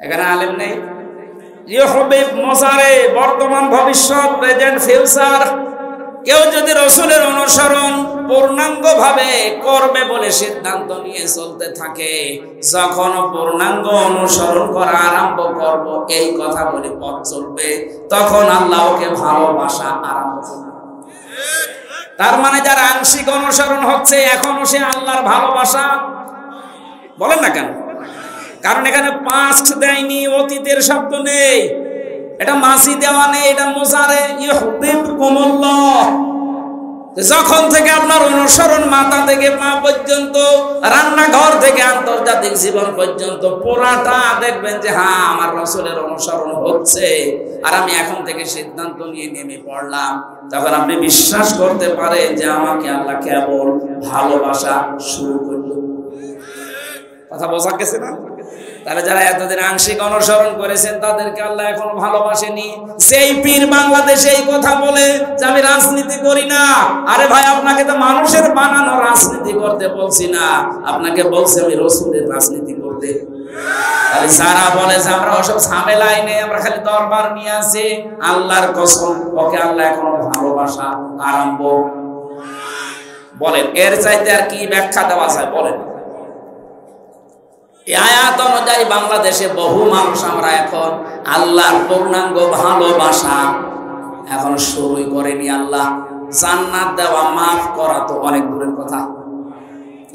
এখানে আলেম নেই। ইউহিব মজারে, বর্তমান ভবিষ্যৎ, প্রেজেন্ট ফিউচার। কেউ যদি রাসূলের অনুসরণ পূর্ণাঙ্গ ভাবে করবে বলে সিদ্ধান্ত নিয়ে চলতে থাকে, যখন পূর্ণাঙ্গ অনুসরণ করা আরম্ভ করব এই কথা বলে পথ চলবে, তখন আল্লাহ ওকে ভালোবাসা আরম্ভ করবে। তার মানে যার আংশিক অনুসরণ হচ্ছে, এখনো সে আল্লাহর ভালোবাসা বলেন না কেন? কারণ এখানে পাস্ট দেয়নি, অতীতের শব্দ নেই, এটা মাসি দেওয়া নেই, এটা মুজারে। ইউহিবকুমুল্লাহ, যখন থেকে আপনার অনুসরণ মাথা থেকে পা পর্যন্ত, রান্নাঘর থেকে আন্তর্জাতিক জীবন পর্যন্ত পুরাটা দেখবেন যে হ্যাঁ আমার রাসূলের অনুসরণ হচ্ছে, আর আমি এখন থেকে সিদ্ধান্ত নিয়ে নেমে পড়লাম, তখন আপনি বিশ্বাস করতে পারেন যে আমাকে আল্লাহ কেবল ভালোবাসা শুরু করলো। কথা বোঝা গেছে না? তাহলে যারা এতদিন আংশিক অনুসরণ করেছেন তাদেরকে আল্লাহ এখন ভালোবাসেনি। সেই পীর বাংলাদেশে এই কথা বলে যে আমি রাজনীতি করি না। আরে ভাই, আপনাকে তো মানুষের বানানো রাজনীতি করতে বলছি না, আপনাকে বলছি আমি রাসূলের রাজনীতি করতে। তাহলে যারা বলে যে আমরা ওসব ঝামেলায় নেই, আমরা খালি দরবার নিয়ে আছি, আল্লাহর কসম ওকে আল্লাহ এখন ভালোবাসা আরম্ভ। বলেন এর চাইতে আর কি ব্যাখ্যা দেওয়া যায়? বলেন। এই আয়াত অনুযায়ী বাংলাদেশে বহু মানুষ আমরা এখন আল্লাহর পূর্ণাঙ্গ ভালোবাসা এখন শুরুই করেনি। আল্লাহ জান্নাত দেওয়া, মাফ করা তো অনেক দূরের কথা।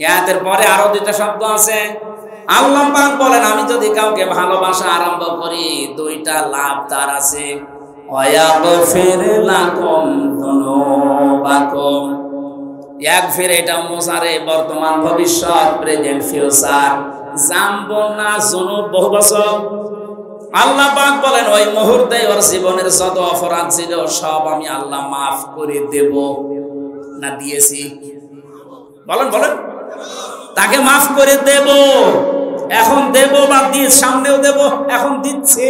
আয়াতের পরে আরো দুইটা শব্দ আছে। আল্লাহ পাক বলেন আমি যদি কাউকে ভালোবাসা আরম্ভ করি, দুইটা লাভ তার আছে। ওয়ায়াগফির লাকুম যুনুবাকুম। ইয়াগফির এটা মুজারে, বর্তমান ভবিষ্যৎ, প্রেজেন্ট ফিউচার। জামবনা যুনুব বহু বছর। আল্লাহ পাক বলেন ওই মুহূর্তে ওর জীবনের যত অপরাধ ছিল সব আমি আল্লাহ মাফ করে দেব। না দিয়েছি? বলেন বলেন। তাকে মাফ করে দেব, এখন দেব বা দিয়ে সামনেও দেব, এখন দিচ্ছি।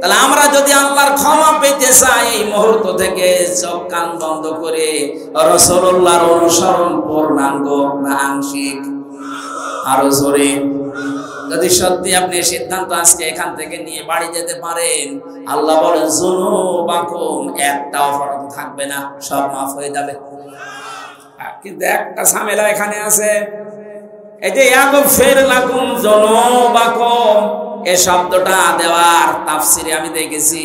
তাহলে আমরা যদি আল্লাহর ক্ষমা পেতে চাই, এই মুহূর্ত থেকে চোখ কান বন্ধ করে রাসূলুল্লাহর অনুসরণ পূর্ণাঙ্গ না আংশিক? আরো জোরে। যদি সত্যি আপনি সিদ্ধান্ত আজকে এখান থেকে নিয়ে বাড়ি যেতে পারেন, আল্লাহ বলেন যুনুবাকুম, একটা অপরাধ থাকবে না, সব মাফ হয়ে যাবে। কিন্তু একটা ঝামেলা এখানে আছে। এই যে ইয়াগফির লাকুম যুনুবাকুম, এই শব্দটা দেওয়ার তাফসিরে আমি দেখেছি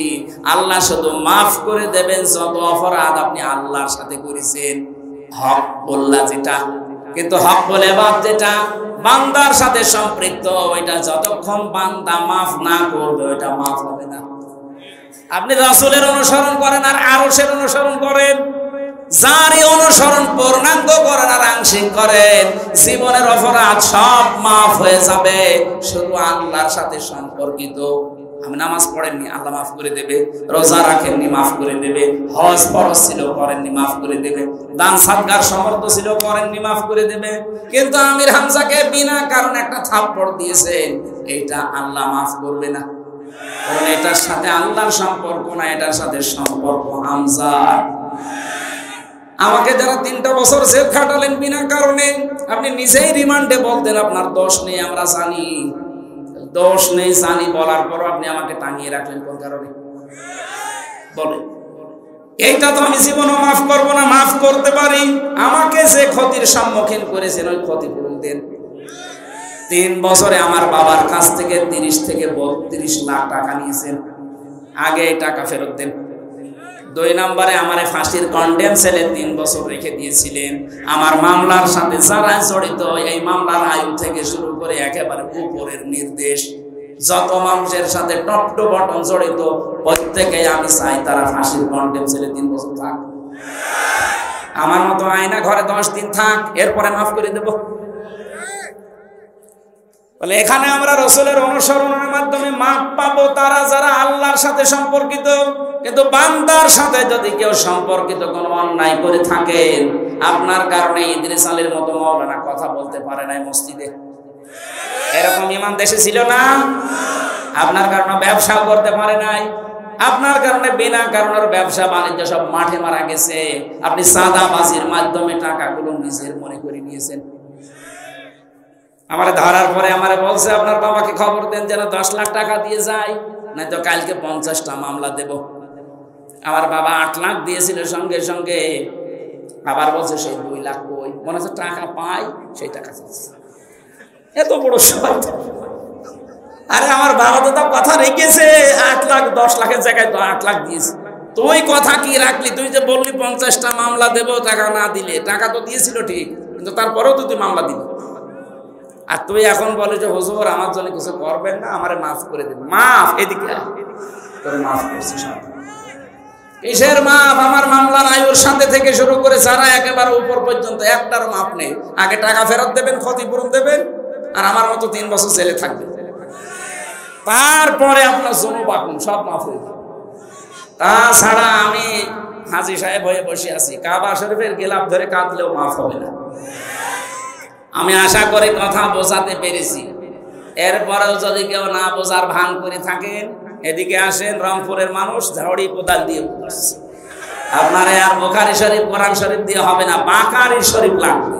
আল্লাহ শুধু মাফ করে দেবেন যত অপরাধ আপনি আল্লাহর সাথে করেছেন, হক বললা যেটা। কিন্তু হক বলে বাদ যেটা বান্দার সাথে সম্পৃক্ত, ওইটা যতক্ষণ বান্দা মাফ না করবে ওইটা মাফ হবে না। আপনি রাসূলের অনুসরণ করেন আর আরশের অনুসরণ করেন, যারই অনুসরণ পূর্ণাঙ্গ করেন আর আংশিক করেন, জীবনের অপরাধ সব মাফ হয়ে যাবে। শুধু আল্লাহর সাথে সম্পর্কিত। আমি নামাজ পড়েননি, আল্লাহ মাফ করে দেবে। রোজা রাখেননি, মাফ করে দেবে। হজ ফরজ ছিল, করেননি, মাফ করে দেবে। দান সাদকার সমর্থ ছিল, করেননি, মাফ করে দেবে। কিন্তু আমির হামজাকে বিনা কারণে একটা থাপ্পড় দিয়েছেন, এটা আল্লাহ মাফ করবে না। কারণ এটার সাথে আল্লাহর সম্পর্ক না, এটার সাথে সম্পর্ক হামজা। আমাকে যারা 3টা বছর জেল খাটালেন বিনা কারণে, আপনি নিজেই রিমান্ডে বলতেন আপনার দোষ নেই, আমরা জানি দোষ নেই, জানি বলার পর আপনি আমাকে টাঙিয়ে রাখলেন কোন কারণে? বলে এইটা তো আমি জীবনও মাফ করবো না। মাফ করতে পারি আমাকে যে ক্ষতির সম্মুখীন করেছেন ওই ক্ষতিপূরণ দেন। 3 বছরে আমার বাবার কাছ থেকে 30 থেকে 32 লাখ টাকা নিয়েছেন, আগে এই টাকা ফেরত দেন। 2 নম্বরে আমার ফাঁসির কন্ডেম সেলে 3 বছর রেখে দিয়েছিলেন। আমার মামলার সাথে যারা জড়িত, এই মামলার আয়ু থেকে শুরু করে একেবারে উপরের নির্দেশ, যত মানুষের সাথে টপ টু বটম জড়িত, প্রত্যেকে আমি চাই তারা ফাঁসির কন্ডেম সেলে 3 বছর থাক। আমার মতো আয়না ঘরে 10 দিন থাক, এরপরে মাফ করে দেব। বলে এখানে আমরা রাসূলের অনুসরণের মাধ্যমে মাফ পাবো তারা যারা আল্লাহর সাথে সম্পর্কিত। কিন্তু বান্দার সাথে যদি কেউ সম্পর্কিত কোনো অন্যায় করে থাকেন, আপনার কারণে ইদ্রিস আলীর মতো মাওলানা কথা বলতে পারে নাই মসজিদে, এরকম ইমান দেশে ছিল না? আপনার কারণে ব্যবসা করতে পারে নাই, আপনার কারণে বিনা কারণের ব্যবসা বাণিজ্য সব মাঠে মারা গেছে। আপনি সাদাবাজির মাধ্যমে টাকাগুলো নিজের মনে করে নিয়েছেন। আমার ধরার পরে আমারে বলছে আপনার বাবাকে খবর দেন যেন 10 লাখ টাকা দিয়ে যায়, নাই তো কালকে 50টা মামলা দেব। আমার বাবা 8 লাখ দিয়েছিল সঙ্গে সঙ্গে, আবার বলছে সেই 2 লাখ কই, মনে হচ্ছে টাকা পাই সেই টাকা চাচ্ছে। এত বড় শর্ত! আরে আমার বাবা তো তার কথা রেখেছে, 8 লাখ 10 লাখের জায়গায় তো 8 লাখ দিয়েছে। তুই কথা কি রাখলি? তুই যে বললি 50টা মামলা দেব, টাকা না দিলে। টাকা তো দিয়েছিল ঠিক, কিন্তু তারপরেও তো তুই মামলা দিলি। আর তুই এখন বলে যে হুজুর আমার জন্য কিছু করবেন না, আমারে মাফ করে দিন। মাফ? এদিকে তোরে মাফ করছি সব। কিসের মাফ? আমার মামলার আয়ুর সাথে থেকে শুরু করে যারা একেবারে উপর পর্যন্ত একটারও মাফ নেই। আগে টাকা ফেরত দেবেন, ক্ষতিপূরণ দেবেন, আর আমার মতো 3 বছর জেলে থাকবে, তারপরে আপনার জুনুব আকুন সব মাফ হয়ে যাবে। তাছাড়া আমি হাজী সাহেব হয়ে বসে আছি, কাবা শরীফের গিলাফ ধরে কাঁদলেও মাফ হবে না। আমি আশা করি কথা বোঝাতে পেরেছি। এরপরেও যদি কেউ না বোঝার ভান করে থাকেন, এদিকে আসেন, রংপুরের মানুষ ঝাড়ি কোদাল দিয়ে বসছে। আপনার আর বুখারী শরীফ কোরআন শরীফ দিয়ে হবে না, বাকারি শরীফ লাগবে।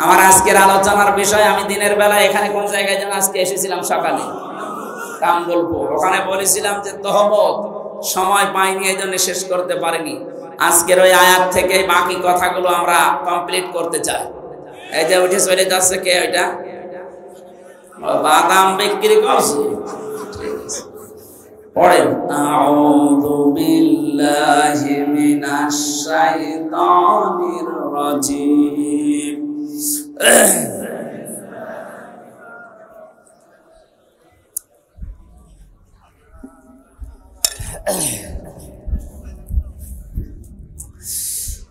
আমার আজকের আলোচনার বিষয়, আমি দিনের বেলা এখানে কোন জায়গায় যেন আজকে এসেছিলাম সকালে, কামবলপুর, ওখানে বলেছিলাম যে তহমত সময় পাইনি, এই জন্য শেষ করতে পারিনি। আজকের ওই আয়াত থেকে বাকি কথাগুলো আমরা কমপ্লিট করতে চাই। এই যে উঠে চলে যাচ্ছে কে? ওইটা বাদাম বিক্রি করছে। পড়েন, আউযু বিল্লাহি মিনাশ শাইতানির রাজিম।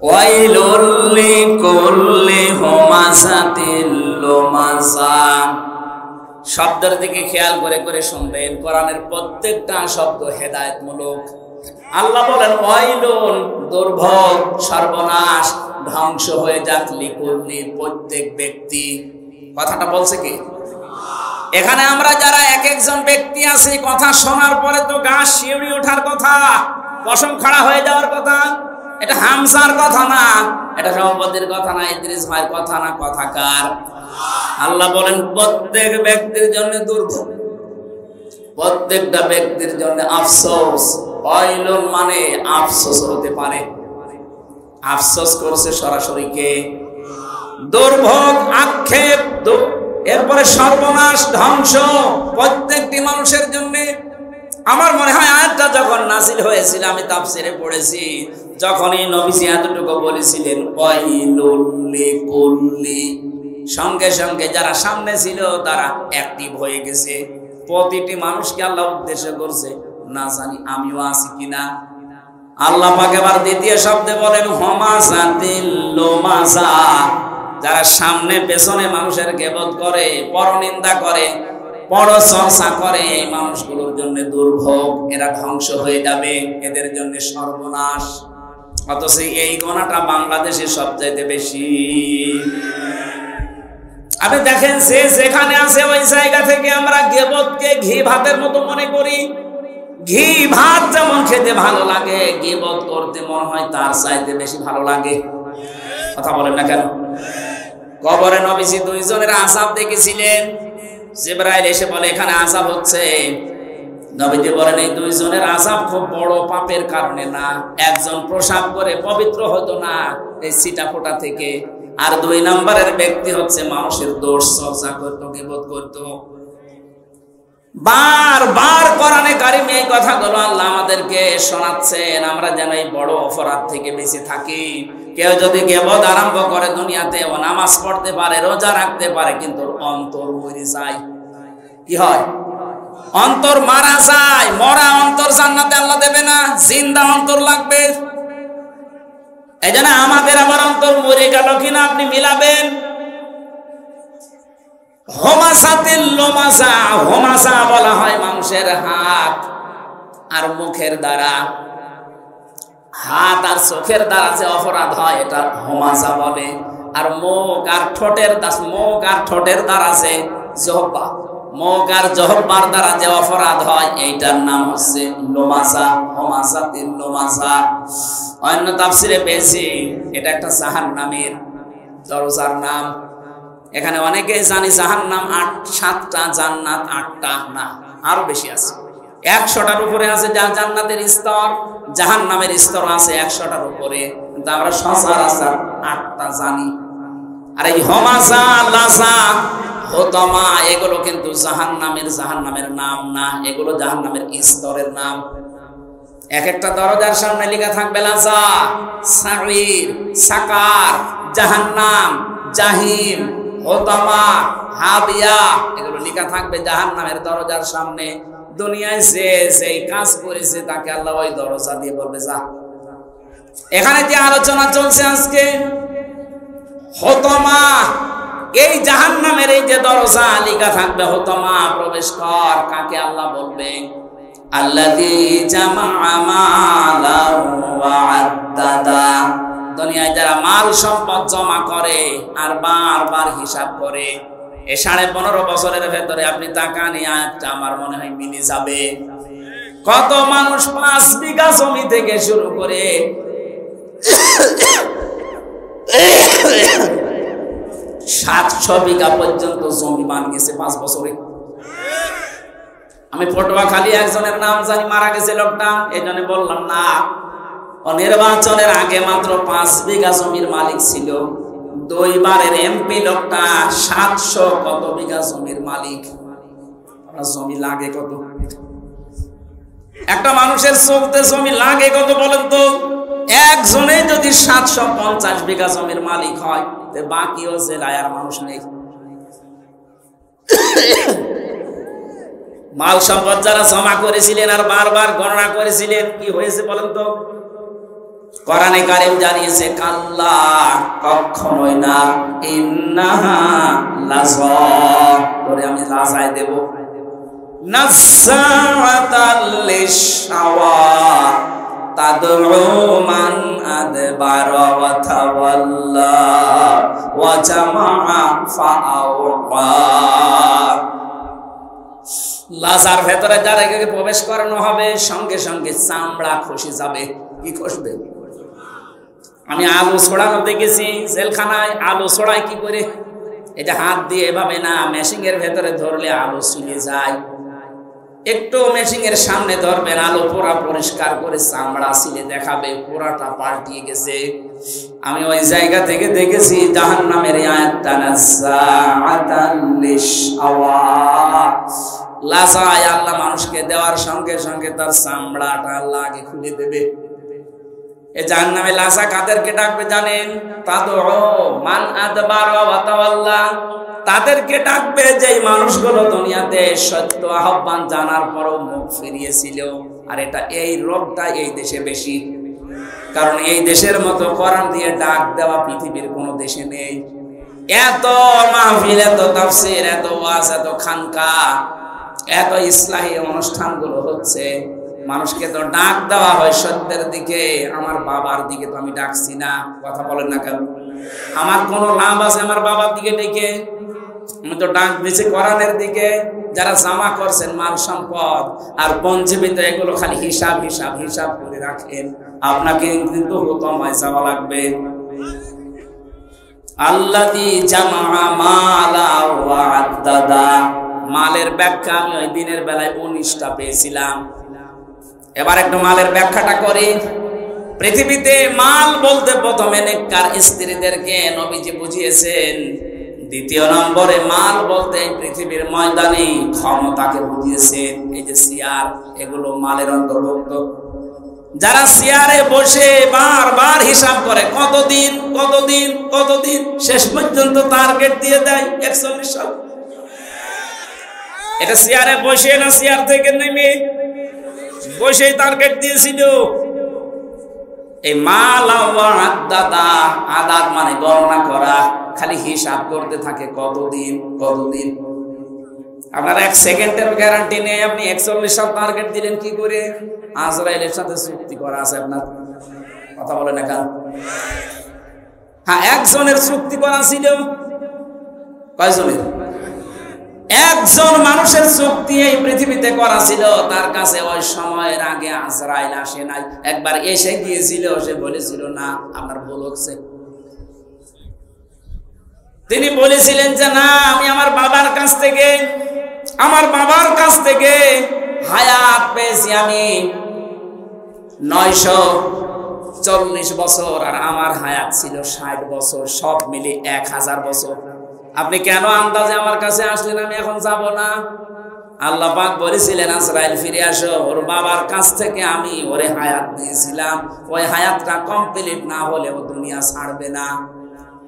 ওয়াইলুল লিকুল্লি হুমাযাতিল লুমাযা। শব্দের দিকে খেয়াল করে করে শুনবেন, কোরআনের প্রত্যেকটা শব্দ হেদায়েতমূলক। আল্লাহ বলেন ওয়াইলুন, দুর্ভোগ, সর্বনাশ, ধ্বংস হয়ে যাক, লিকুল্লি, প্রত্যেক ব্যক্তি। কথাটা বলছে কি? এখানে আমরা যারা এক একজন ব্যক্তি আছি, কথা শোনার পরে তো গা শিউরে ওঠার কথা, পশম খাড়া হয়ে যাওয়ার কথা। এটা হামসার কথা না, এটা সভাপতির কথা না, ইদ্রিস ভাইয়ের কথা না, কথা কার? আল্লাহ বলেন প্রত্যেক ব্যক্তির জন্য দুর্ভোগ, প্রত্যেকটা ব্যক্তির জন্য আফসোস। ওয়াইলুন মানে আফসোস হতে পারে। আফসোস করছে সরাসরি কে? দুর্ভোগ, আক্ষেপ, এরপরে সর্বনাশ, ধ্বংস প্রত্যেকটি মানুষের জন্য। আমার মনে হয় আয়াতটা যখন নাযিল হয়েছিল, আমি তাফসিরে পড়েছি, যখনই নবীজি এতটুকু বলেছিলেন ওয়াইলুল লিকুল্লি, সঙ্গে সঙ্গে যারা সামনে ছিল তারা অ্যাক্টিভ হয়ে গেছে। প্রতিটি মানুষকে আল্লাহ উদ্দেশ্য করছে, না জানি আমিও আছি কিনা। আল্লাহ পাক এবার দ্বিতীয় শব্দে বলেন হুমাযাতিল লুমাযা, যারা সামনে পেছনে মানুষের গীবত করে, পরনিন্দা করে, পরচর্চা করে, এই মানুষগুলোর জন্য দুর্ভোগ, এরা ধ্বংস হয়ে যাবে, এদের জন্য সর্বনাশ। অথচ এই গোনাটা বাংলাদেশে সবচাইতে বেশি। আপনি দেখেন, যে যেখানে আছে ওই জায়গা থেকে আমরা গীবতকে ঘি ভাতের মতো মনে করি। ঘি ভাত যেমন খেতে ভালো লাগে, গীবত করতে মনে হয় তার চাইতে বেশি ভালো লাগে। কথা বলেন না কেন? কবরে নবীজি 2 জনের আযাব দেখেছিলেন। জিবরাইল এসে বলে এখানে আযাব হচ্ছে। নবীজি বলেন এই 2 জনের আযাব খুব বড় পাপের কারণে না, একজন প্রসাব করে পবিত্র হতো না এই ছিটা ফোঁটা থেকে, আর 2 নম্বরের ব্যক্তি হচ্ছে মানুষের দোষ চর্চা করতো, গীবত করতো। বারবার কোরআনে কারিমে এই কথাগুলো আল্লাহ আমাদেরকে শোনাচ্ছেন, আমরা যেন এই বড় অপরাধ থেকে বেঁচে থাকি। কেউ যদি গীবত আরম্ভ করে দুনিয়াতে, ও নামাজ পড়তে পারে, রোজা রাখতে পারে, কিন্তু অন্তর মরে যায়, কি হয়? অন্তর মারা যায়। মরা অন্তর জান্নাতে আল্লাহ দেবে না, জিন্দা অন্তর লাগবে। এই জন্য আমাদের আবার অন্তর মরে গেল কিনা আপনি মিলাবেন। হুমাযাতিল লুমাযা, হুমাযা বলা হয় মানুষের হাত আর মুখের দ্বারা। হাত আর চোখের দ্বারা যে অপরাধ হয় এটা হুমাযা বলে। আর মুখ আর ঠোঁটের দ্বারা যে জিহ্বা, মুখ আর জিহ্বার দ্বারা যে অপরাধ হয় এইটার নাম হচ্ছে লুমাযা, হুমাযাতিল লুমাযা। অন্য তাফসিরে পেয়েছি এটা একটা জাহান্নামের দরজার নাম। এখানে অনেকেই জানি জাহান্নাম 7টা, জান্নাত 8টা, না আরো বেশি আছে। 100টার উপরে আছে জান্নাতের স্তর, জাহান্নামের স্তর আছে 100টার উপরে, কিন্তু আমরা সচরাচর 8টা জানি। আর এই হমাজা, লাজা, হোতামা এগুলো কিন্তু জাহান্নামের নাম না, এগুলো জাহান্নামের স্তরের নাম। এক একটা দরজার সামনে লেখা থাকবে লাজা, সাঈর, সাকার, জাহান্নাম, জাহিম, হোতামা, হাবিয়া, এগুলো লেখা থাকবে জাহান্নামের দরজার সামনে। দুনিয়ায় যে কাজ করেছে তাকে আল্লাহ ওই দরজা দিয়ে বলবে যা। এখানে যে আলোচনা চলছে আজকে হোতামা, এই জাহান্নামের এই যে দরজা লেখা থাকবে হোতামা, প্রবেশ কর, কাকে আল্লাহ বলবে? আল্লাযী জামাআ মালান ওয়া আদ্দাদা। দুনিয়ায় যারা মাল সম্পদ জমা করে আর বারবার হিসাব করে, এই 15.5 বছরের ভেতরে আপনি টাকা নিয়ে আয়াতটা আমার মনে হয় মিলে যাবে। কত মানুষ 5 বিঘা জমি থেকে শুরু করে 700 বিঘা পর্যন্ত জমি বানিয়েছে 5 বছরে। আমি পটুয়াখালী একজনের নাম জানি, মারা গেছে লোকটা, এই জন্য বললাম না। নির্বাচনের আগে মাত্র 5 বিঘা জমির মালিক ছিল। 2 বারের এমপি লোকটা 700 কত বিঘা জমির মালিক। জমি লাগে কত? একটা মানুষের চলতে জমি লাগে কত বলেন তো? একজনে যদি 750 বিঘা জমির মালিক হয়, তো বাকিও জেলায় আর মানুষ নেই। মাল সম্পদ যারা জমা করেছিলেন আর বারবার গণনা করেছিলেন, কি হয়েছে বলেন তো? কোরআনে কারীম জানিয়েছে কাল্লা, কখনোই না, ইন্নাহা লাযা, করে আমি লাজায় দেব, নাযাআতাল লিশাওয়া তাদউ মান আদবারা ওয়া তাওয়াল্লা ওয়া জামাআ ফাআওয়া। লাজার ভেতরে যারা প্রবেশ করানো হবে, সঙ্গে সঙ্গে চামড়া খসে যাবে। কি খসবে? আমি আলু ছড়ানো দেখেছি জেলখানায়। আলু ছড়ায় কি করে? এটা হাত দিয়ে এভাবে না, মেশিনের ভেতরে ধরলে আলু ছিঁড়ে যায়। একটু মেশিনের সামনে ধরবেন, আলু পুরা পরিষ্কার করে চামড়া ছিলে দেখাবে পুরাটা পাল্টিয়ে গেছে। আমি ওই জায়গা থেকে দেখেছি জাহান্নামের আয়াতটা, নাযাআতাল লিশাওয়া, লাজায় আল্লাহ মানুষকে দেওয়ার সঙ্গে সঙ্গে তার চামড়াটা আল্লাহ আগে খুলে দেবে। এই জাহান্নামে লাজা কাদেরকে ডাকবে জানেন? তাদউ মান আদবারা ওয়া তাওয়াল্লা, তাদেরকে ডাকবে যেই মানুষগুলো দুনিয়াতে সত্য আহ্বান জানার পরও মুখ ফিরিয়েছিল। আর এটা, এই রোগটা এই দেশে বেশি, কারণ এই দেশের মতো কোরআন দিয়ে ডাক দেওয়া পৃথিবীর কোনো দেশে নেই। এত মাহফিল, এত তাফসীর, এত ওয়াজ, এত খানকা, এত ইসলাহী অনুষ্ঠানগুলো হচ্ছে, মানুষকে তো ডাক দেওয়া হয় সত্যের দিকে। আমার বাবার দিকে তো আমি ডাকছি না, কথা বলেন না কেন? আমার কোনো লাভ আছে আমার বাবার দিকে ডেকে? আমি তো ডাক দিয়েছি কোরআনের দিকে। যারা জমা করছেন মাল সম্পদ আর পঞ্জীবিত, এগুলো খালি হিসাব হিসাব হিসাব করে রাখেন, আপনাকে কিন্তু হোতামায় যাওয়া লাগবে। আল্লাযী জামাআ মালা ওয়া আদ্দাদা, মালের ব্যাখ্যা আমি ওই দিনের বেলায় 19টা পেয়েছিলাম। এবার একটু মালের ব্যাখ্যাটা করি। পৃথিবীতে মাল বলতে প্রথমে নেককার স্ত্রীদেরকে নবীজি বুঝিয়েছেন। দ্বিতীয় নম্বরে মাল বলতে পৃথিবীর ময়দানে ক্ষমতাকে বুঝিয়েছেন। এই যে চেয়ার, এগুলো মালের অন্তর্ভুক্ত। যারা চেয়ারে বসে বারবার হিসাব করে কতদিন কতদিন কতদিন, শেষ পর্যন্ত টার্গেট দিয়ে দেয় 41 সাল। এটা চেয়ারে বসে না, চেয়ার থেকে নেমে বসে টার্গেট দিয়েছিল। এই মাল আদাদা, আদাদ মানে গণনা করা, খালি হিসাব করতে থাকে কতদিন কতদিন। আপনার 1 সেকেন্ডের গ্যারান্টি নেই। আপনি 41 সাল টার্গেট দিলেন কি করে? আজরাইলের সাথে চুক্তি করা আছে আপনার, কথা বলে না কেন? হ্যাঁ, একজনের চুক্তি করা ছিল। কয়জনের? একজন মানুষের চুক্তি এই পৃথিবীতে করা ছিল। তার কাছে ওই সময়ের আগে আজরাইল আসে নাই, একবার এসে গিয়েছিল। সে বলেছিল না, আপনার ভুল হচ্ছে। তিনি বলেছিলেন যে না, আমি আমার বাবার কাছ থেকে হায়াত পেয়েছি আমি 940 বছর, আর আমার হায়াত ছিল 60 বছর, সব মিলে 1000 বছর। আপনি কেন আন্দাজে আমার কাছে আসলেন? আমি এখন যাব না। আল্লাহ পাক বলেছিলেন, আজরাইল ফিরে আসো, ওর বাবার কাছ থেকে আমি ওরে হায়াত দিয়েছিলাম, ওই হায়াতটা কমপ্লিট না হলে ও দুনিয়া ছাড়বে না।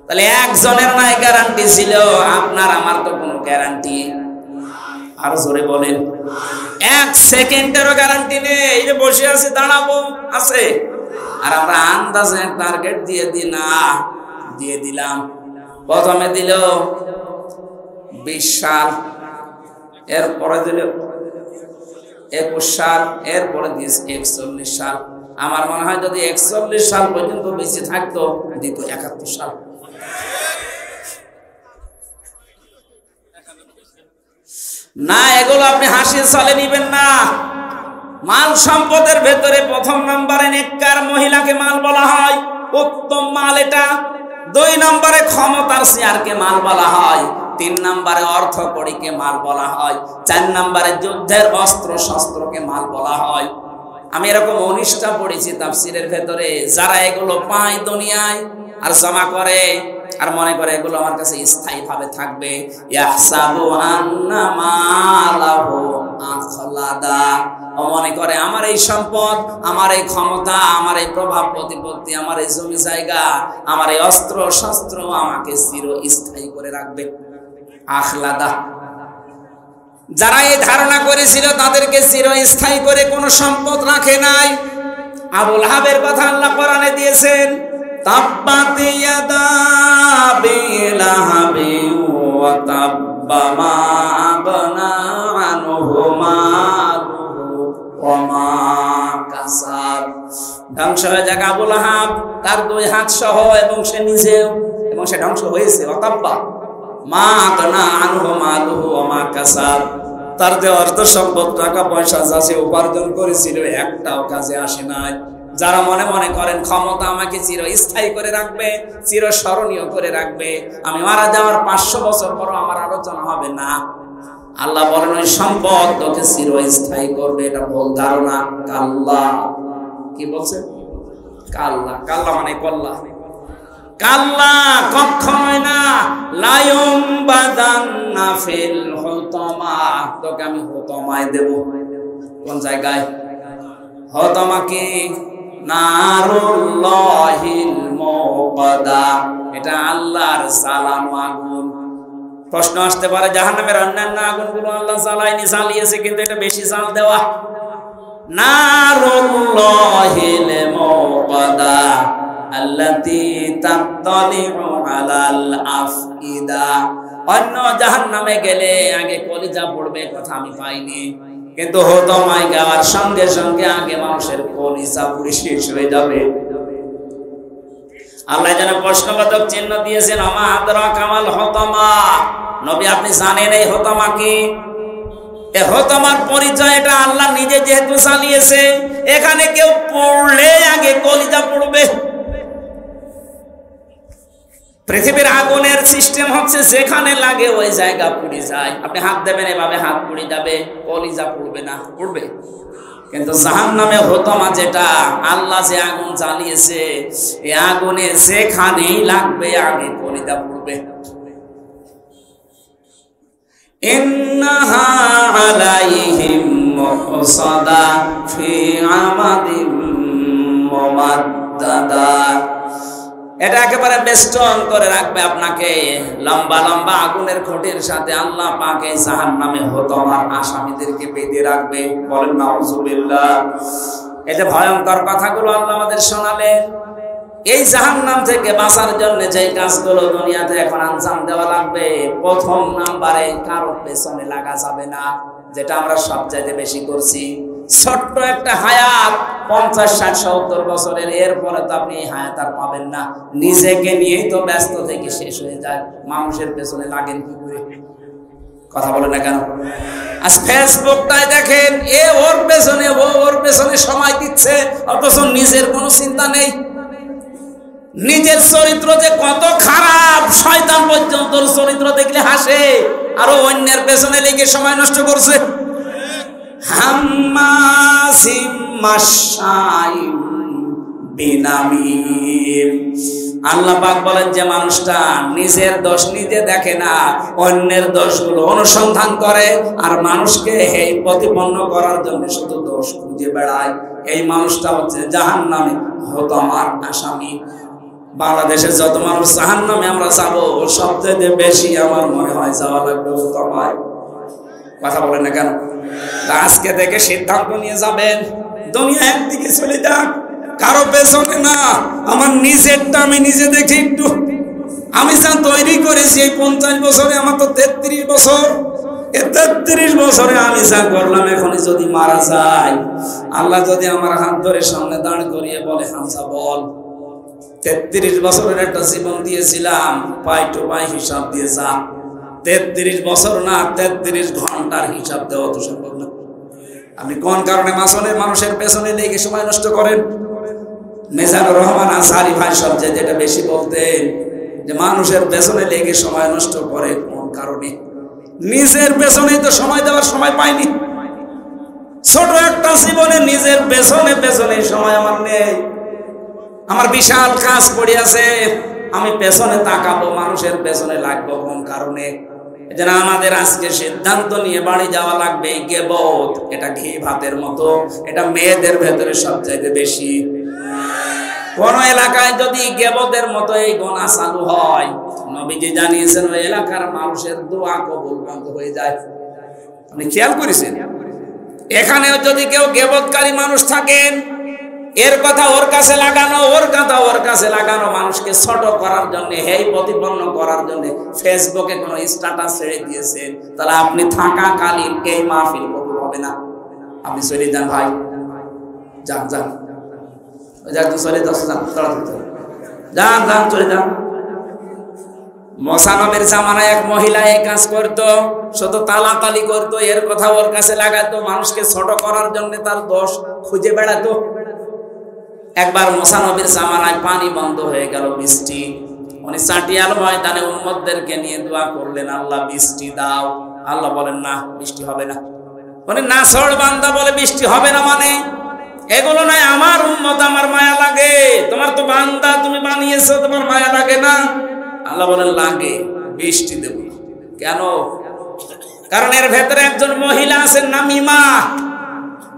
তাহলে একজনের নাই গ্যারান্টি ছিল, আপনার আমার তো কোনো গ্যারান্টি। আর জোরে বলেন, 1 সেকেন্ডেরও গ্যারান্টি নেই। এই যে বসে আছে, দাঁড়াবো আছে, আর আমরা আন্দাজে টার্গেট দিয়ে দিলাম। প্রথমে দিল 20 সাল, এরপরে দিল 21 সাল, এরপরে দিয়েছে 41 সাল। আমার মনে হয় যদি 41 সাল পর্যন্ত বেঁচে থাকতো, দিত 71 সাল। না, এগুলো আপনি হাসির ছলে নিবেন না। মাল সম্পদের ভেতরে প্রথম নম্বরে নেককার মহিলাকে মাল বলা হয়, উত্তম মাল এটা। 2 নম্বরে ক্ষমতার চেয়ারকে মাল বলা হয়। 3 নম্বরে অর্থ কড়িকে মাল বলা হয়। 4 নম্বরে যুদ্ধের অস্ত্র শস্ত্রকে মাল বলা হয়। আমি এরকম 19টা পড়েছি তাফসীরের ভেতরে। যারা এগুলো পায় দুনিয়ায় আর জমা করে আর মনে করে এগুলো আমার কাছে স্থায়ীভাবে থাকবে, ইয়াহসাবু আন্না মালাহু আখলাদা, ও মনে করে আমার এই সম্পদ, আমার এই ক্ষমতা, আমার এই প্রভাব প্রতিপত্তি, আমার এই জমি জায়গা, আমার এই অস্ত্র শস্ত্র আমাকে চিরস্থায়ী করে রাখবে। আখলাদা, যারা এই ধারণা করেছিল তাদেরকে চিরস্থায়ী করে কোনো সম্পদ রাখে নাই। আবু লাহাবের কথা আল্লাহ কোরআনে দিয়েছেন, তাব্বাত ইয়াদা আবি লাহাবিন ওয়া তাব্বা মা আগনা আনহু মালুহু ওয়া মা কাসাব। ধ্বংস হয়ে যাক আবু লাহাব, তার 2 হাত সহ, এবং সে নিজেও, এবং সে ধ্বংস হয়েছে। ওয়া তাব্বা মা আগনা আনহু মালুহু ওয়া মা কাসাব, তার যে অর্থ সম্পদ টাকা পয়সা যা সে উপার্জন করেছিল একটাও কাজে আসে নাই। যারা মনে মনে করেন ক্ষমতা আমাকে চিরস্থায়ী করে রাখবে, চিরস্মরণীয় করে রাখবে, আমি মারা যাওয়ার 500 বছর পরও আমার আলোচনা হবে না, আল্লাহ বলেন ওই সম্পদ তোকে চিরস্থায়ী করবে। এটা ভুল ধারণা। কাল্লা, কি বলছে? কাল্লা, কাল্লা মানে কল্লা। কাল্লা, কখনোই না। লায়ুম বাদান্না ফিল হুতামা, তোকে আমি হুতামায় দেব। কোন জায়গায়? হুতামা কি? নারুল্লাহিল মুকাদা, এটা আল্লাহর জ্বালানো আগুন। প্রশ্ন আসতে পারে, জাহান্নামের অন্যান্য আগুনগুলো আল্লাহ জ্বালায়নি, জ্বালিয়েছে, কিন্তু এটা বেশি জাল দেওয়া। নারুল্লাহিল মুকাদা আল্লাতী তাত্তালিউ আলাল আফইদা। অন্য জাহান্নামে গেলে আগে কলিজা পড়বে, কথা আমি পাইনি, কিন্তু হুতামায় যাওয়ার সঙ্গে সঙ্গে আগে মানুষের কলিজা পুড়ে শেষ হয়ে যাবে। আল্লাহ যেন প্রশ্নবোধক চিহ্ন দিয়েছেন, আমা আদরাকা মাল হুতামা, নবী আপনি জানেন এই হুতামা কি? এই হুতামার পরিচয় এটা আল্লাহ নিজে যেহেতু চালিয়েছে, এখানে কেউ পড়লে আগে কলিজা পড়বে। পৃথিবীর আগুনের সিস্টেম হচ্ছে যেখানে লাগে ওই জায়গা পুড়ে যায়। আপনি হাত দেবেন, এভাবে হাত পুড়ে যাবে, কলিজা পুড়বে না? পুড়বে। কিন্তু জাহান্নামে হুতামা যেটা, আল্লাহ যে আগুন জ্বালিয়েছে, এই আগুনে যেখানেই লাগবে আগে কলিজা পুড়বে। ইন্নাহা আলাইহিম মুসাদা ফি আমাদিম মুমাদ্দাদা, এটা একেবারে বেষ্টন করে রাখবে আপনাকে লম্বা লম্বা আগুনের খুঁটির সাথে। আল্লাহ পাক এই জাহান্নামে হুতামার আসামিদেরকে বেঁধে রাখবে। বলেন নাউজুবিল্লাহ। এই যে ভয়ঙ্কর কথাগুলো আল্লাহ আমাদের শোনালেন, এই জাহান্নাম থেকে বাঁচার জন্য যে কাজগুলো দুনিয়াতে এখন আঞ্জাম দেওয়া লাগবে, প্রথম নাম্বারে কারোর পেছনে লাগা যাবে না, যেটা আমরা সবচাইতে বেশি করছি। ছোট্ট একটা হায়াত 50, 60, 70 বছরের, এরপরে তো আপনি এই হায়াত আর পাবেন না। নিজেকে নিয়েই তো ব্যস্ত থেকে শেষ হয়ে যায়, মানুষের পেছনে লাগেন কি করে? কথা বলে না কেন? আজ ফেসবুকটাই দেখেন, এ ওর পেছনে, ও ওর পেছনে সময় দিচ্ছে, অথচ নিজের কোনো চিন্তা নেই। নিজের চরিত্র যে কত খারাপ, শয়তান পর্যন্ত চরিত্র দেখলে হাসে, আরো অন্যের পেছনে লেগে সময় নষ্ট করছে। হাম্মাজিম মাশাইম বিনামিম। আল্লাহ পাক বলেন যে মানুষটা নিজের দোষ নিজে দেখে না, অন্যের দোষগুলো অনুসন্ধান করে আর মানুষকে এই প্রতিপন্ন করার জন্য শুধু দোষ খুঁজে বেড়ায়, এই মানুষটা হচ্ছে জাহান্নামে হতমার আসামি। বাংলাদেশে যত মানুষ জাহান্নামে আমরা যাবো, সবচেয়ে বেশি আমার মনে হয় যাওয়া লাগবে হতমায়। কথা বলেন না কেন? আজকে থেকে সিদ্ধান্ত নিয়ে যাবেন, দুনিয়া একদিকে চলে যাক, কারো পেছনে না, আমার নিজেরটা আমি নিজে দেখি একটু। আমি যা তৈরি করেছি এই 50 বছরে, আমার তো 33 বছর, এই 33 বছরে আমি যা করলাম, এখনই যদি মারা যায়, আল্লাহ যদি আমার হাত ধরে সামনে দাঁড় করিয়ে বলে হামজা বল, 33 বছরের একটা জীবন দিয়েছিলাম, পাই টু পাই হিসাব দিয়ে যা। 33 বছর না, 33 ঘন্টার হিসাব দেওয়া তো সম্ভব না। আপনি কোন কারণে মানুষের পেছনে লেগে সময় নষ্ট করেন? মিজানুর রহমান আনসারী ভাই সবচেয়ে যেটা বেশি বলতেন যে মানুষের পেছনে লেগে সময় নষ্ট করে কোন কারণে? নিজের পেছনেই তো সময় দেওয়ার সময় পাইনি। ছোট একটা জীবনে নিজের পেছনে সময় আমার নেই। আমার বিশাল কাজ পড়ে আছে, আমি পেছনে তাকাবো, মানুষের পেছনে লাগবো কোন কারণে? এজন্য আমাদের আজকে সিদ্ধান্ত নিয়ে বাড়ি যাওয়া লাগবে। গীবত এটা ঘি ভাতের মতো, এটা মেয়েদের ভেতরে সবচাইতে বেশি। কোন এলাকায় যদি গীবতের মতো এই গুনাহ চালু হয়, নবীজি জানিয়েছেন ওই এলাকার মানুষের দোয়া কবুল বন্ধ হয়ে যায়। আপনি খেয়াল করেছেন? এখানেও যদি কেউ গীবতকারী মানুষ থাকেন, এর কথা ওর কাছে লাগানো, ওর কথা ওর কাছে লাগানো, মানুষকে ছোট করার জন্য, হেই প্রতিপন্ন করার জন্য ফেসবুকে কোনো স্ট্যাটাস ছেড়ে দিয়েছেন, তাহলে আপনি থাকাকালীন এই মাহফিল কবুল হবে না। আপনি চলে যান ভাই, যান যান, চলে যান, চলে যান। মোসানবের জামানায় এক মহিলা এই কাজ করতো, শুধু তালাতালি করতো, এর কথা ওর কাছে লাগাতো, মানুষকে ছোট করার জন্য তার দোষ খুঁজে বেড়াতো। একবার মোসানবের জামানায় পানি বন্ধ হয়ে গেল, বৃষ্টি। উনি চাটিয়াল ময়দানে উম্মতদেরকে নিয়ে দোয়া করলেন, আল্লাহ বৃষ্টি দাও। আল্লাহ বলেন না, বৃষ্টি হবে না। উনি নাছড় বান্দা বলে বৃষ্টি হবে না মানে এগুলো নয়, আমার উম্মত, আমার মায়া লাগে। তোমার তো বান্দা, তুমি বানিয়েছো, তোমার মায়া লাগে না? আল্লাহ বলেন লাগে, বৃষ্টি দেব না। কেন? কারণ এর ভেতরে একজন মহিলা আছেন নামিমা,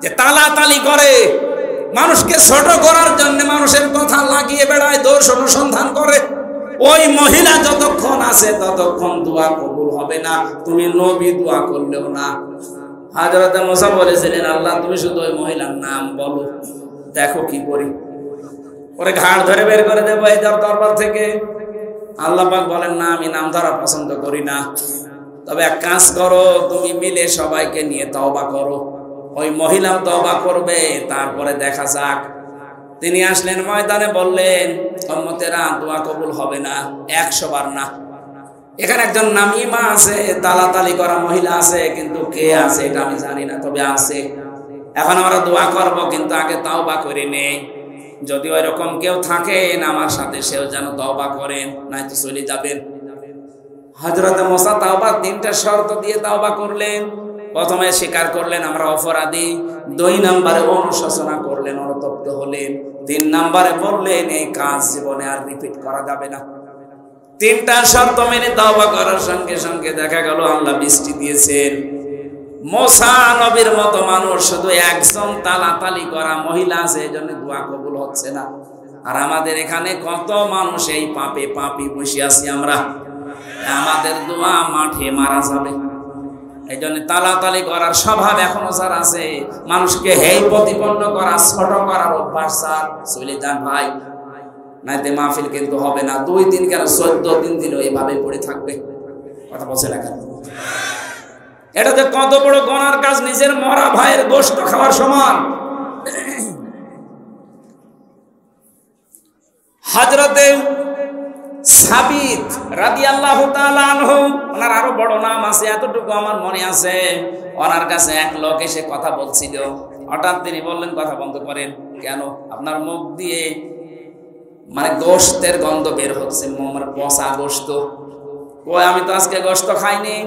যে তালাতালি করে, মানুষকে ছোট করার জন্য মানুষের কথা লাগিয়ে বেড়ায়, দোষ অনুসন্ধান করে। ওই মহিলা যতক্ষণ আছে ততক্ষণ দোয়া কবুল হবে না, তুমি নবী দোয়া করলেও না। হযরত মুসা বলেছিলেন, আল্লাহ তুমি শুধু ওই মহিলার নাম বলো, দেখো কি করি, পরে ঘাড় ধরে বের করে দেবো এই দরবার থেকে। আল্লাহ পাক বলেন, না, আমি নাম ধরা পছন্দ করি না, তবে এক কাজ করো, তুমি মিলে সবাইকে নিয়ে তওবা করো। ওই মহিলাও তওবা করবে, তারপরে দেখা যাক। তিনি আসলেন ময়দানে, বললেন, উম্মতেরা দোয়া কবুল হবে না 100 বার না। এখানে একজন নামিমা আছে, তালাতালি করা মহিলা আছে, কিন্তু কে আছে এটা আমি জানি না, তবে আছে। এখন আমরা দোয়া করব, কিন্তু আগে তওবা করে নেই। যদি ওই রকম কেউ থাকেন আমার সাথে, সেও যেন তওবা করেন, নয়তো চলে যাবেন। হযরত মুসা তওবা 3টা শর্ত দিয়ে তওবা করলেন। প্রথমে স্বীকার করলেন আমরা অপরাধী, 2 নম্বরে অনুশোচনা করলেন, অনুতপ্ত হলেন, 3 নম্বরে বললেন এই কাজ জীবনে আর রিপিট করা যাবে না। 3টা শর্ত মেনে তওবা করার সঙ্গে সঙ্গে দেখা গেল আল্লাহ বৃষ্টি দিয়েছেন। মুসা নবীর মতো মানুষ, শুধু একজন তালাতালি করা মহিলা আছে, এজন্য দোয়া কবুল হচ্ছে না। আর আমাদের এখানে কত মানুষ এই পাপি বসে আছি আমরা, আমাদের দোয়া মাঠে মারা যাবে। এই জন্য তালাতালি করার স্বভাব এখনো যার আছে, মানুষকে হেই প্রতিপন্ন করা, ছোট করার অভ্যাস স্যার, চলে যান ভাই, নাইতে মাহফিল কিন্তু হবে না। 2 দিন কেন 14 দিন এইভাবে পড়ে থাকবে। কথা বলছে না কেন? এটা যে কত বড় গুনার কাজ, নিজের মরা ভাইয়ের গোশত খাওয়ার সমান। হযরতে সাবিত রাদিয়াল্লাহু তাআলা আনহু, ওনার আরো বড় নাম আছে, এতটুকু আমার মনে আছে। ওনার কাছে এক লোক এসে কথা বলছিল, হঠাৎ তিনি বললেন, কথা বন্ধ করেন। কেন? আপনার মুখ দিয়ে মানে গোশতের গন্ধ বের হচ্ছে, মানে পচা গোশত। কই আমি তো আজকে গোশত খাইনি।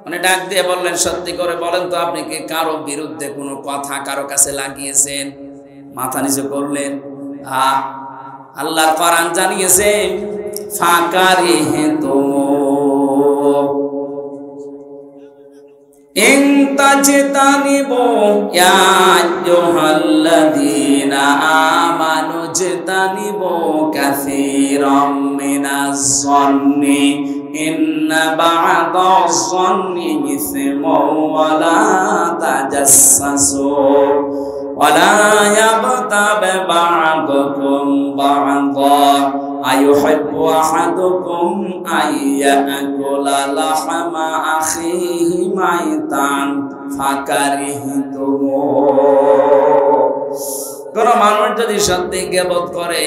মানে ডাক দিয়ে বললেন, সত্যি করে বলেন তো আপনি কি কারো বিরুদ্ধে কোনো কথা কারো কাছে লাগিয়েছেন? মাথা নিচু করলেন। আল্লাহর কোরআন জানিয়েছে, ফাকারিহতুম ইন তাজতানিবু ইয়া আইয়ুহাল্লাযীনা আমানু জতানিবু কাসীরাম মিনাজ যন্নি ইন্না বা'দাজ যন্নি ইসমুন ওয়া লা তাজাসসু ওয়া লা ইয়াবতাব বা'দুকুম বা'দা আইয়ুহিব্বু আহাদুকুম আইয়াকুলা লাহমা আখিহি মাইতান ফাকারিহতুম। কোন মানুষ যদি সত্যি গীবত করে,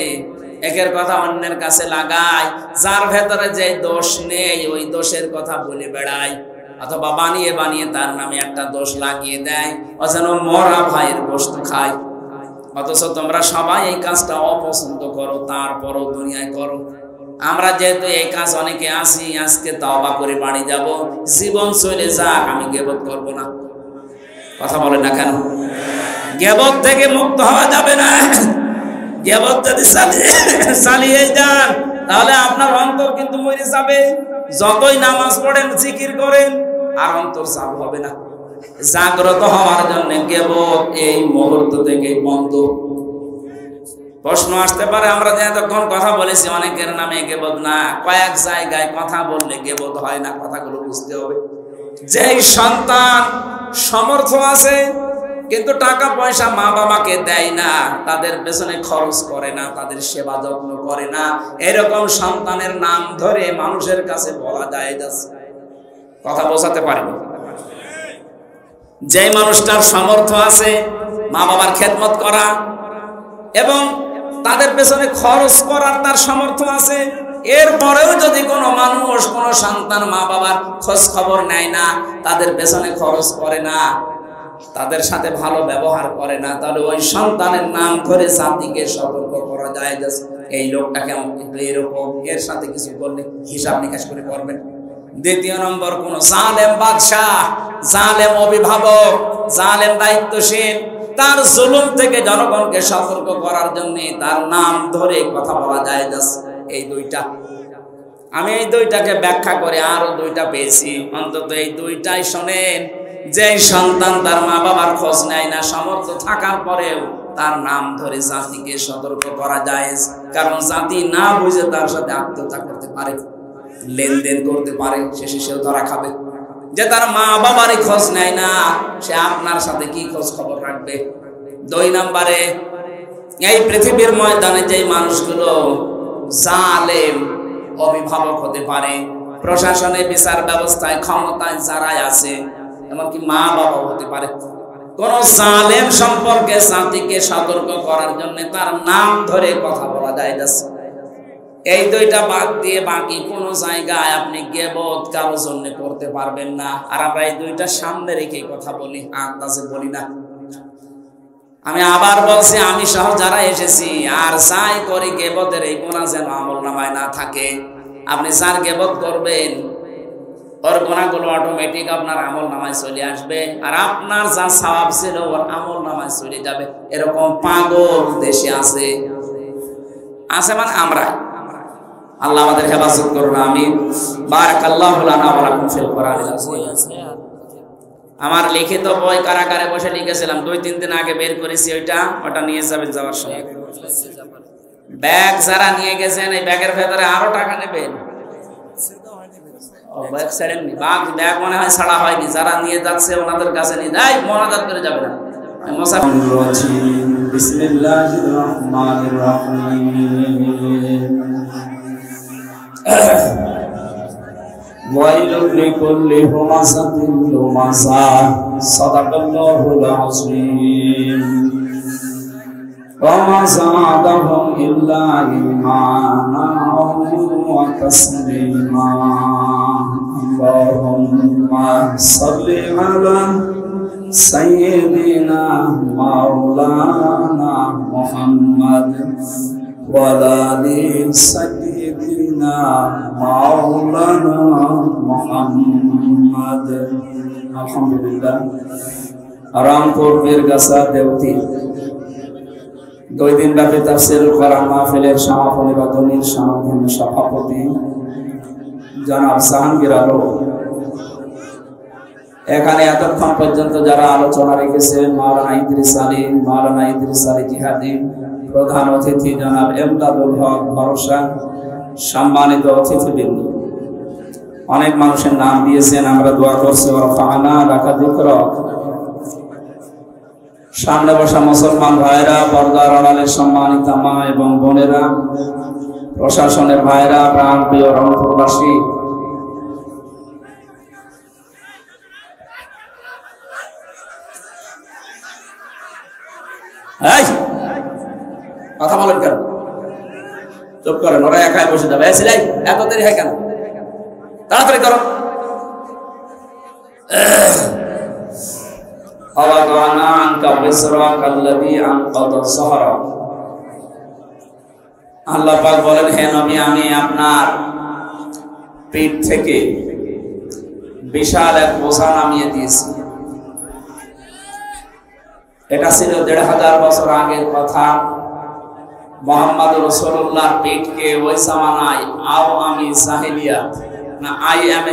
একের কথা অন্যের কাছে লাগায়, যার ভেতরে যে দোষ নেই ওই দোষের কথা বলে বেড়ায়, অথবা বানিয়ে বানিয়ে তার নামে একটা দোষ লাগিয়ে দেয়, ও যেন মরা ভাইয়ের গোশত খায়। অথচ তোমরা সবাই এই কাজটা অপছন্দ করো, তারপরও দুনিয়ায় করো। আমরা যেহেতু এই কাজ অনেকে আসি, আজকে তওবা করে বাড়ি যাব, জীবন চলে যাক, আমি গীবত করব না। কথা বলে না কেন? গীবত থেকে মুক্ত হওয়া যাবে না। গীবত যদি চালিয়ে যান তাহলে আপনার অন্তর কিন্তু মরে যাবে। যতই নামাজ পড়েন, জিকির করেন, আর অন্তর সাফ হবে না। জাগ্রত হওয়ার জন্য গীবত এই মুহূর্ত থেকে বন্ধ। প্রশ্ন আসতে পারে, আমরা যে এতক্ষণ কথা বলেছি অনেকের নামে গীবত না, কয়েক জায়গায় কথা বললে গীবত হয় না। কথাগুলো বুঝতে হবে। যেই সন্তান সমর্থ আছে কিন্তু টাকা পয়সা মা বাবাকে দেয় না, তাদের পেছনে খরচ করে না, তাদের সেবা যত্ন করে না, এরকম সন্তানের নাম ধরে মানুষের কাছে বলা যায় যাচ্ছে। কথা বোঝাতে পারিনি? যে মানুষটার সামর্থ্য আছে মা বাবার খেদমত করা এবং তাদের পেছনে খরচ করার তার সামর্থ্য আছে, এরপরেও যদি কোনো মানুষ, কোনো সন্তান মা বাবার খোঁজ খবর নেয় না, তাদের পেছনে খরচ করে না, তাদের সাথে ভালো ব্যবহার করে না, তাহলে ওই সন্তানের নাম ধরে জাতিকে সতর্ক করা যায় যে এই লোকটা কেমন, কিন্তু এরকম, এর সাথে কিছু করলে হিসাব নিকাশ করে করবেন। দ্বিতীয় নম্বর, কোন জালেম বাদশাহ, জালেম অভিভাবক, জালেম দায়িত্বশীল, তার জুলুম থেকে জনগণকে সতর্ক করার জন্য তার নাম ধরে কথা বলা যায়। এই দুইটা, আমি এই দুইটাকে ব্যাখ্যা করে আরো দুইটা পেয়েছি, অন্তত এই দুইটাই শোনেন। যে সন্তান তার মা বাবার খোঁজ নেয় না, সামর্থ্য থাকার পরেও তার নাম ধরে জাতিকে সতর্ক করা যায়, কারণ জাতি না বুঝে তার সাথে আত্মহত্যা করতে পারে, লেনদেন করতে পারে, শেষে সেও ধরা খাবে। যে তার মা বাবারই খোঁজ নেয় না, সে আপনার সাথে কি খোঁজ খবর রাখবে? দুই নম্বরে, এই পৃথিবীর ময়দানে যে মানুষগুলো জালেম অভিভাবক হতে পারে, প্রশাসনে, বিচার ব্যবস্থায়, ক্ষমতায় যারাই আছে, এমনকি মা বাবা হতে পারে, কোন জালেম সম্পর্কে জাতিকে সতর্ক করার জন্য তার নাম ধরে কথা বলা যায়। এই দুইটা বাদ দিয়ে বাকি কোন জায়গায় আপনি গীবত কারোর জন্য করতে পারবেন না। আর আমরা এই দুইটা সামনে রেখে কথা বলি, আন্দাজে বলি না। আমি আবার বলছি, আমি সহ যারা এসেছি আর যাই করি, গীবতের এই গুনাহ যেন আমলনামায় না থাকে। আপনি যার গীবত করবেন ওর গুনাহগুলো অটোমেটিক আপনার আমলনামায় চলে আসবে, আর আপনার যা সওয়াব ছিল ওর আমলনামায় চলে যাবে। এরকম পাগল দেশে আছে, মানে আমরা। আল্লাহ আমাদের হেফাজত করুন, আমিন। বারাকাল্লাহু লানা ওয়া লাকুম ফিল কোরআনিল আযীম। আমার লিখিত বই কারাগারে বসে লিখেছিলাম, 2-3 দিন আগে বের করেছি, ওটা নিয়ে যাবেন যাওয়ার সময়। ব্যাগ যারা নিয়ে গেছেন, এই ব্যাগের ভেতরে আরো টাকা নেবেন। ব্যাগ ছাড়েননি, ব্যাগ মনে হয় ছাড়া হয়নি। যারা নিয়ে যাচ্ছে ওনাদের কাছে নিয়ে যায়, মোনাজাত করে যাবে না। বিসমিল্লাহির রহমানির রহিম। ওয়াইলুল লিকুল্লি হুমাযাতিন লুমাযা। সাদাকাল্লাহুল আযীম। ওয়া মা যাদাহুম ইল্লা ঈমানা ওয়া তাসলিমা। আল্লাহুম্মা সাল্লি আলা সাইয়্যিদিনা মাওলানা মুহাম্মাদ ওয়ালালি সাইয়্যিদিনা মাওলানা মুহাম্মদ। আলহামদুলিল্লাহ। রামপুর বীরগাছা দেওতি 2 দিন ব্যাপী তাফসীরুল কোরআন মাহফিলের সমাপনী বা দনির সমাপনী সভাপতি জনাব জাহাঙ্গীর আলম। এখানে এতক্ষণ পর্যন্ত যারা আলোচনা রেখেছেন মাওলানা ইদ্রিস আলী জিহাদি, প্রধান অতিথি জনাব এমদাদুল হক ভরসা, সম্মানিত অতিথিবৃন্দ, অনেক মানুষের নাম দিয়েছেন, আমরা দোয়া করছি ওয়ারফা'না লাকা যিকরাক। সামনে বসা মুসলমান ভাইরা, পর্দার আড়ালের সম্মানিত মা এবং বোনেরা, প্রশাসনের ভাইরা, প্রাণপ্রিয় রংপুরবাসী, কথা বলেন কেন? চুপ করেন, ওরা একাই বসে যাবে। এত দেরি হয় কেন? তাড়াতাড়ি করো। আল্লাহ পাক বলেন, হে নবী, আমি আপনার পিঠ থেকে বিশাল এক বোঝা নামিয়ে দিয়েছি। এটা ছিল 1500 বছর আগের কথা। মুহাম্মদ রাসূলুল্লাহ পিঠকে ওই জামানায় আই এম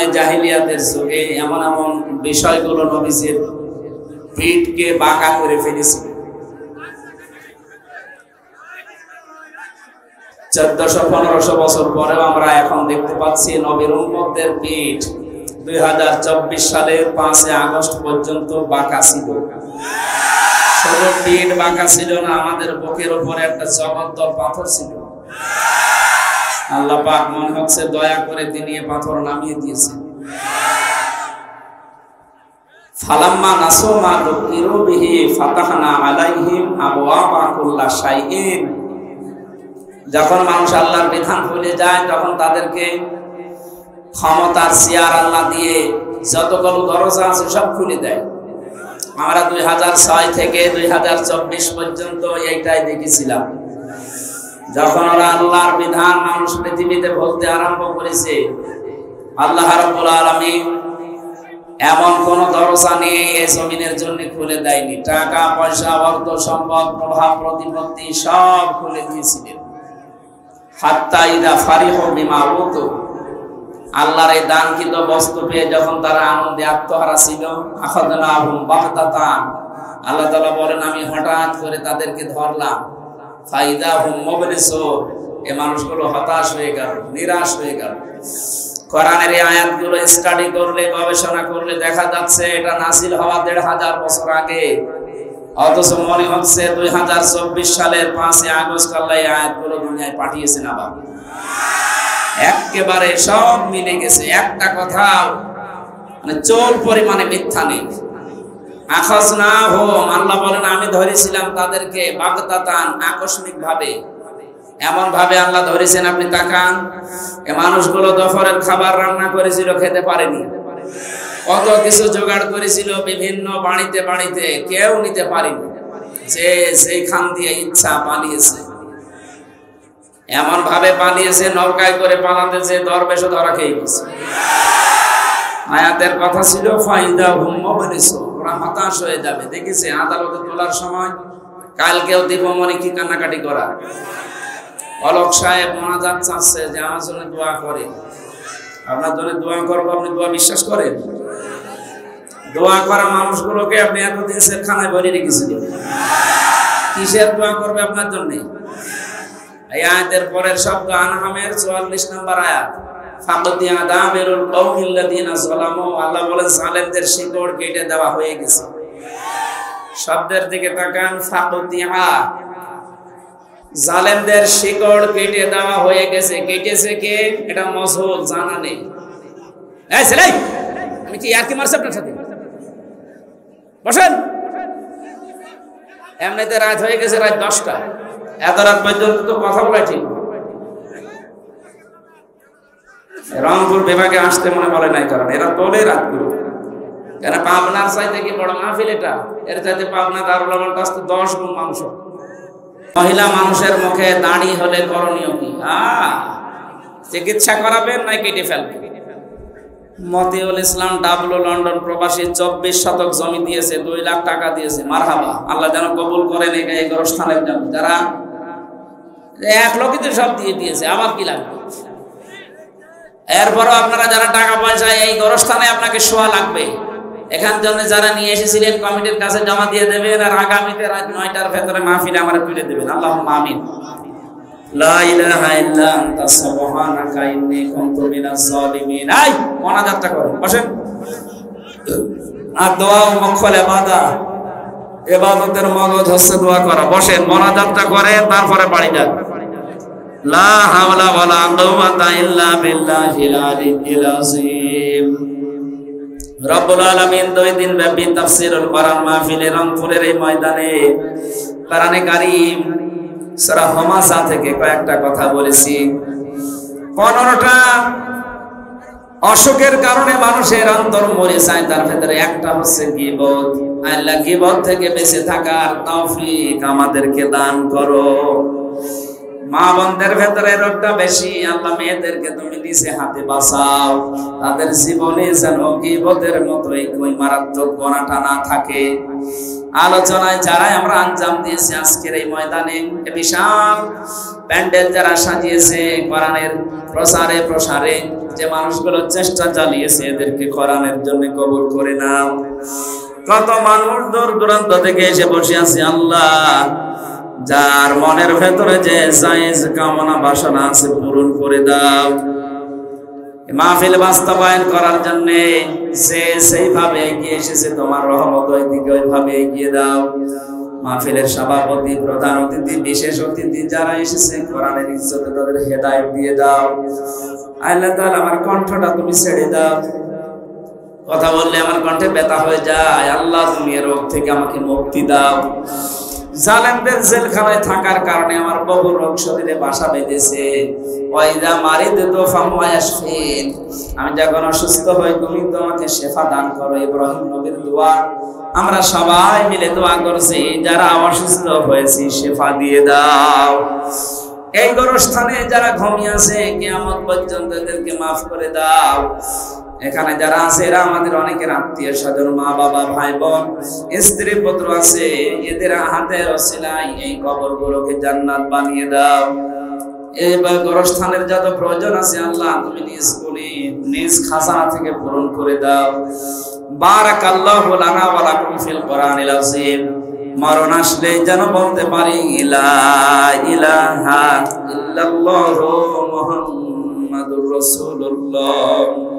এ জাহিলিয়াতের যুগে এমন এমন বিষয়গুলো নবীজির পিঠকে বাঁকা করে ফেলেছিল। 1400-1500 বছর পরেও আমরা এখন দেখতে পাচ্ছি নবীর উম্মতদের পিঠ 2024 সালের 5 আগস্ট পর্যন্ত বাঁকা ছিল। শুধু পিঠ বাঁকা ছিল না, আমাদের বুকের উপরে একটা জগদ্দল পাথর ছিল। আল্লাহ পাক মনে হচ্ছে দয়া করে তিনি পাথর নামিয়ে দিয়েছেন। ফালাম্মা নাসু মা যুকিরু বিহি ফাতাহনা আলাইহিম আবওয়াবা কুল্লা শাইইন। যখন মানুষ আল্লাহর বিধান ভুলে যায়, তখন তাদেরকে ক্ষমতার চেয়ার আল্লাহ দিয়ে যতগুলো দরজা আছে সব খুলে দেয়। আমরা 2006 থেকে 2024 পর্যন্ত এইটাই দেখেছিলাম। যখন ওরা আল্লাহর বিধান মানুষ পৃথিবীতে বলতে আরম্ভ করেছে, আল্লাহ রাব্বুল আলামিন এমন কোন দরজা নিয়ে এই জমিনের জন্য খুলে দেয়নি। টাকা পয়সা, অর্থ সম্পদ, প্রভাব প্রতিপত্তি সব খুলে দিয়েছিলেন। হাত্তা ইদা ফারিহু বিমা উতু, আল্লাহর এই দানকৃত বস্তু পেয়ে যখন তারা আনন্দে আত্মহারা ছিল, আখাযনাহুম বাগতাতান, আল্লাহ তাআলা বলেন আমি হঠাৎ করে তাদেরকে ধরলাম। ফাইদা হুম মুবলিসুন, এই মানুষগুলো হতাশ হয়ে গেল, নিরাশ হয়ে গেল। কোরআনের এই আয়াতগুলো স্টাডি করলে, গবেষণা করলে দেখা যাচ্ছে এটা নাযিল হওয়া 1500 বছর আগে, অথচ মনে হচ্ছে 2024 সালের 5 আগস্ট আল্লাহ এই আয়াতগুলো দুনিয়ায় পাঠিয়েছেন। আবার একেবারে সব মিলে গেছে, একটা কথা মানে চোর পরিমাণে মিথ্যা নেই। আখাযনাহুম, আল্লাহ বলেন আমি ধরেছিলাম তাদেরকে বাগতাতান, আকস্মিক ভাবে। এমন ভাবে আল্লাহ ধরেছেন, আপনি তাকান, এই মানুষগুলো দুপুরের খাবার রান্না করেছিল, খেতে পারেনি। কত কিছু জোগাড় করেছিল বিভিন্ন বাড়িতে বাড়িতে, কেউ নিতে পারেনি। যে সেইখান দিয়ে ইচ্ছা পালিয়েছে, এমন ভাবে পালিয়েছে, নৌকায় করে পালাতেছে, দরবেশও ধরা খেয়ে গেছে। আয়াতের কথা ছিল ফাইদা হুম মুবলিসুন, ওরা হতাশ হয়ে যাবে। দেখেছে আদালতে তোলার সময় কালকেও দীপমণি কি কান্নাকাটি করা। অলক সাহেব মোনাজাত চাচ্ছে যে আমার জন্য দোয়া করে, আপনার জন্য দোয়া করবো, আপনি দোয়া বিশ্বাস করেন? দোয়া করা মানুষগুলোকে আপনি এতদিন জেলখানায় ভরে রেখেছিলেন, কিসের দোয়া করবে আপনার জন্য? এই আয়াতের পরের শব্দ আনআমের 44 নম্বর আয়াত, ফাকদিয়া দাবিরুল কওমিল্লাযিনা যালামু, আল্লাহ বলেন জালেমদের শিকড় কেটে দেওয়া হয়ে গেছে। শব্দের দিকে তাকান, ফাকদিয়া, জালেমদের শিকড় কেটে দেওয়া হয়ে গেছে। কেটেছে কে? এটা মজহুল, জানা নেই। এই ছেলে, আমি কি আর কি মারছি আপনার সাথে? বসেন। এমনিতে রাত হয়ে গেছে, রাত 10টা, এত রাত পর্যন্ত তো কথা বলা ঠিক। রংপুর বিভাগে আসতে মনে বলে নাই, কারণ এরা তোলে রাতগুলো। কেন পাবনার চাইতে কি বড় মাহফিল এটা? এর চাইতে পাবনা দারুল আমানত আসতে 10 গুণ মানুষ। মহিলা মানুষের মুখে দাড়ি হলে করণীয় কি? চিকিৎসা করাবেন না কেটে ফেলবেন? মতিউল ইসলাম ডাবলু লন্ডন প্রবাসী 24 শতক জমি দিয়েছে, 2 লাখ টাকা দিয়েছে। মারহাবা, আল্লাহ যেন কবুল করেন এই গোরস্থানের জন্য। যারা 1 লক্ষতে সব দিয়ে দিয়েছে, আবার কি লাগবে? এরপরও আপনারা যারা টাকা পয়সা এই গোরস্থানে আপনাকে শোয়া লাগবে, এখান জন্য যারা নিয়ে এসেছিলেন কমিটির কাছে জমা দিয়ে দেবেন, আর আগামীতে রাত 9টার ভেতরে মাহফিলে আমার তুলে দেবেন। আল্লাহুম্মা আমিন। লা ইলাহা ইল্লা আনতা সুবহানাকা ইন্নী কুনতু মিনাজ জালিমিন। এই মোনাজাতটা করুন, বসেন। আর দোয়া ও মখল ইবাদতের মগজ হচ্ছে দোয়া করা। বসেন, মোনাজাতটা করে তারপরে বাড়ি যান। লা হাওলা ওয়ালা কুওয়াতা ইল্লা বিল্লাহিল আলিয়্যিল আযীম। রব্বুল আলামিন 2 দিন ব্যাপী তাফসীরুল কোরআন মাহফিলে রংপুরের এই ময়দানে কোরআনে কারীম সূরা হামাযা থেকে কয়েকটা কথা বলেছি। 15টা অসুখের কারণে মানুষের অন্তর মরে যায়, তার ভেতরে একটা হচ্ছে গীবত। আল্লাহ গীবত থেকে বেঁচে থাকার তৌফিক আমাদেরকে দান করো। মা বোনদের ভেতরে রোগটা বেশি, আল্লাহ মেয়েদেরকে তুমি নিচে হাতে বাঁচাও, তাদের জীবনে যেন গীবতের মতোই কোই মারাত্মক গোনাটা না থাকে। আলোচনায় যারাই আমরা আঞ্জাম দিয়েছি আজকের এই ময়দানে, বিশাল প্যান্ডেল যারা সাজিয়েছে, কোরআনের প্রসারে প্রসারে যে মানুষগুলো চেষ্টা চালিয়েছে, এদেরকে কোরআনের জন্য কবুল করে নাও। কত মানুষ দূর দূরান্ত থেকে এসে বসে আছে, আল্লাহ যার মনের ভেতরে যে জায়েজ কামনা বাসনা আছে পূরণ করে দাও। মাহফিল বাস্তবায়ন করার জন্য যে সেইভাবে এগিয়ে এসেছে, তোমার রহমত ওইদিকে ওইভাবে এগিয়ে দাও। মাহফিলের সভাপতি, প্রধান অতিথি, বিশেষ অতিথি যারা এসেছে, কোরআনের ইজ্জতে তাদের হেদায়েত দিয়ে দাও। আল্লাহ তাআলা আমার কণ্ঠটা তুমি ছেড়ে দাও, কথা বললে আমার কণ্ঠে ব্যথা হয়ে যায়। আল্লাহ তুমি এর রোগ থেকে আমাকে মুক্তি দাও। জালেমদের জেলখানায় থাকার কারণে আমার বহু রোগ শরীরে বাসা বেঁধেছে। ওয়াইদা মারিদতু ফাহুয়া ইয়াশফিন, আমি যখন অসুস্থ হই তুমি তো আমাকে শেফা দান করো। ইব্রাহিম নবীর দোয়া আমরা সবাই মিলে দোয়া করছি, যারা অসুস্থ হয়েছি শেফা দিয়ে দাও। এই গোরস্থানে যারা ঘুমিয়ে আছে কিয়ামত পর্যন্ত এদেরকে মাফ করে দাও। এখানে যারা আছে এরা আমাদের অনেকের আত্মীয় স্বজন, মা বাবা, ভাই বোন, স্ত্রী পুত্র আছে, এদের হাতের ওসিলায় এই কবরগুলোকে জান্নাত বানিয়ে দাও। এই গোরস্থানের যত প্রয়োজন আছে আল্লাহ তুমি নিজ খাজানা থেকে পূরণ করে দাও। বারাকাল্লাহু লানা ওয়া লাকুম ফিল কোরআনিল আযীম। মরণ আসলে যেন বলতে পারি লা ইলাহা ইল্লাল্লাহু মুহাম্মাদুর রাসূলুল্লাহ।